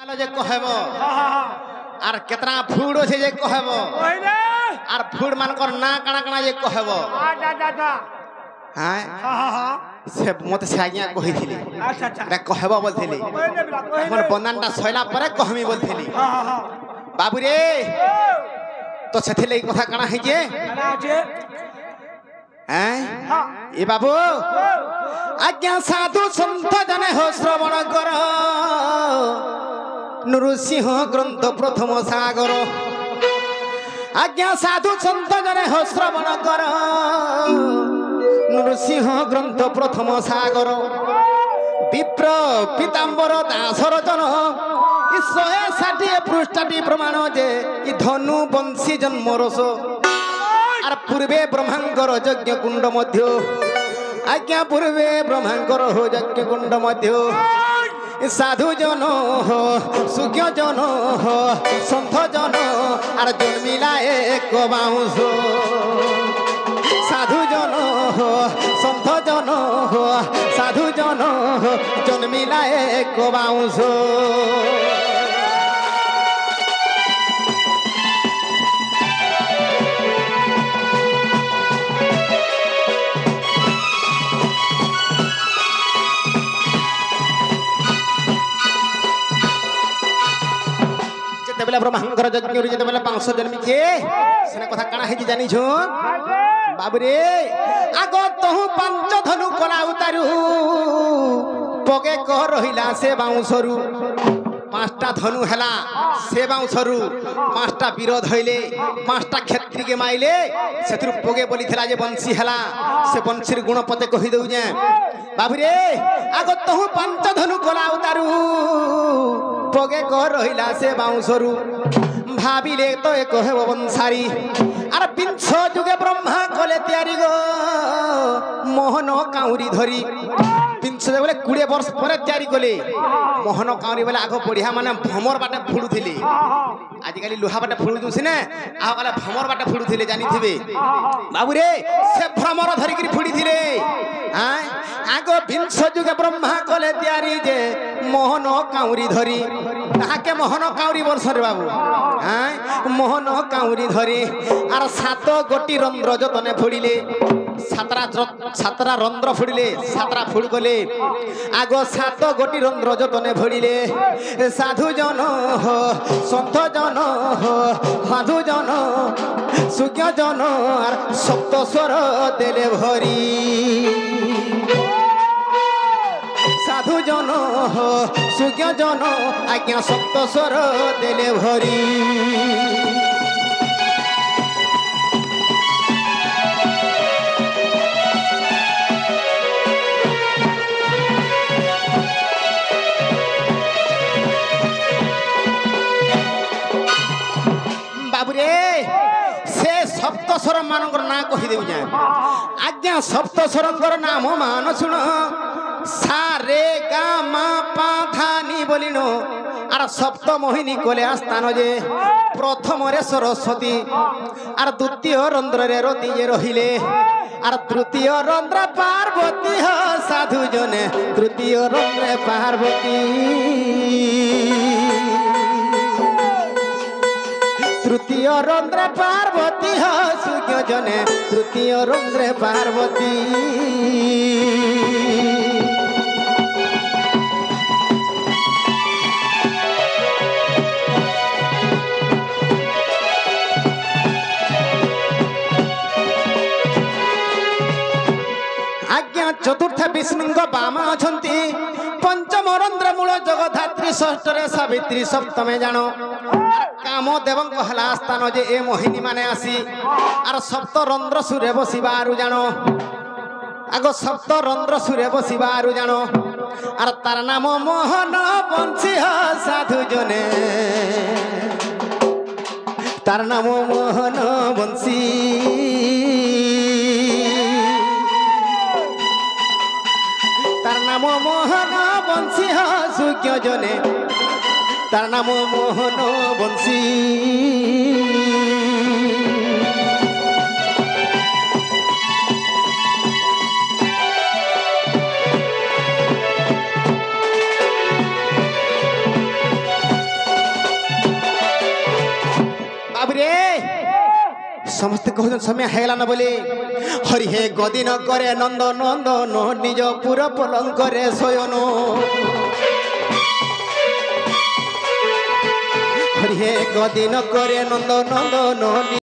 আলো যে কহেব আর কেতনা ফুড আছে যে কহেব আর ফুড মানকর না কানা কানা যে কহেব হ্যাঁ সে মতে সে আজ্ঞা কহিছিলি এটা কহেব বলছিলি আমার বন্দানটা সইলা পরে কহমি বলছিলি বাবু রে তো সেথিলে এই কথা কানা হইছে হ্যাঁ এ বাবু আজ্ঞা সাধু সন্ত জনে হো শ্রবণ কর নৃসিংহ গ্রন্থ প্রথম সাগর আজ্ঞা সাধু সন্ত জনে হো শ্রবণ কর নৃসিংহ গ্রন্থ প্রথম সাগর বিপ্র পীতাম্বর দাসর জন 160 পৃষ্ঠাটি প্রমাণ যে ই ধনু বংশী জন্ম রস আর পূর্বে ব্রহ্মাঙ্কর যজ্ঞ কুণ্ড মধ্য আজ্ঞা পূর্বে ব্রহ্মাঙ্কর যজ্ঞ কুণ্ড মধ্য সাধু জন সুজ্ঞ জন সন্থ জন আর জন্মিলা এক বাউঁশ সাধু জন সন্থ জন সাধু জন জন্মিলা এক বাউঁশ ব্রহ্মাঙ্কর যজ্ঞ যেতবেলে 500 জন্মিছে সেনা কথা কানা হইছি জানিছ বাবুরে আগ তহু 5 ধনু কলা উতারু পগে কহ রহিলা সে বাউঁশরু 5টা ধনু হেলা সে বাউঁশরু 5টা বিরোধ হইলে 5টা ক্ষেত্রীকে মাইলে সেথুর পগে বলিଥିଲା যে বংশী হেলা সে বংশীর গুণ পতে কহি দউ যে বাবুরে আগ তহু 5 ধনু কলা উতারু পগে কহ রহিলা সে বাউঁশরু ভাবিলে তো এক হেব বংশারী আর বিংশ যুগে ব্রহ্মা কলে তৈরি গো মোহন কাউরি ধরি বিংশ বলে 20 বর্ষ পরে তৈরি কলে মোহন কাউরি বলে আগ বড়িয়া মানে ভ্রমর বাটে ফুড়ুলে আজিকালি লুহা বাটে ফুড়ুছি না আহ বলে ভ্রমর বাটে ফুড়ুলে জানিথিবে বাবুরে সে ভ্রমর ধরিকি ফুড়িলে হ্যাঁ আগ বিংশ যুগে ব্রহ্মা কলে তৈরি যে মোহন কাউরি ধরি তাহাকে মোহন কাউরি বর্ষরে বাবু হ্যাঁ মোহন কাউরি ধরে আর 7 গোটি রন্ধ্র যতনে ফুড়িলে 7টা রন্ধ্র ফুড়িলে 7টা ফুড় গলে আগ 7 গোটি রন্ধ্র যতনে ফুড়িলে সাধু জন সন্থ জন সাধু জন সুজ্ঞ জন আর সপ্তস্বর দেলে ভরি সাধু জন সুজ্ঞ জন আজ্ঞা সপ্তস্বর দেলে ভরি বাবুরে সে সপ্তস্বর মানকর না কহি দেউ যে আজ্ঞা সপ্তস্বরঙ্কর নাম মান শুণ সা রে গা মা পা ধা নি বলিন আর সপ্তমোহিনী কলে আস্থান যে প্রথমরে সরস্বতী আর দ্বিতীয় রন্ধ্রে রতি যে রহিলে আর তৃতীয় রন্ধ্র পার্বতী সাধু জনে তৃতীয় রন্ধ্রে পার্বতী তৃতীয় রন্ধ্রে পার্বতী সুজ্ঞ জনে তৃতীয় রন্ধ্রে পার্বতী আজ্ঞা চতুর্থ বিষ্ণুঙ্গ বামা অছন্তি পঞ্চম রন্ধ্র মূল জগধাত্রী ষষ্ঠরে সাবিত্রী সপ্তমে জাণ কাম দেবঙ্ক হেলা স্থান যে এ মোহিনী মানে আসি আর সপ্ত রন্ধ্র সুরে বসিবারু জাণ আগ সপ্ত রন্ধ্র সুরে বসিবারু জাণ আর তার নাম মোহন বংশী সাধু জনে তার নাম মোহন বংশী তার নাম মোহন বংশী সুজ্ঞ জনে তার নাম মোহন বংশী समस्ते कहते समय हैगला न बोले हरि हे गदी न करे नंद नंदन निज पुर पलंक रे शयन हरि हे गदी न करे नंद नंदन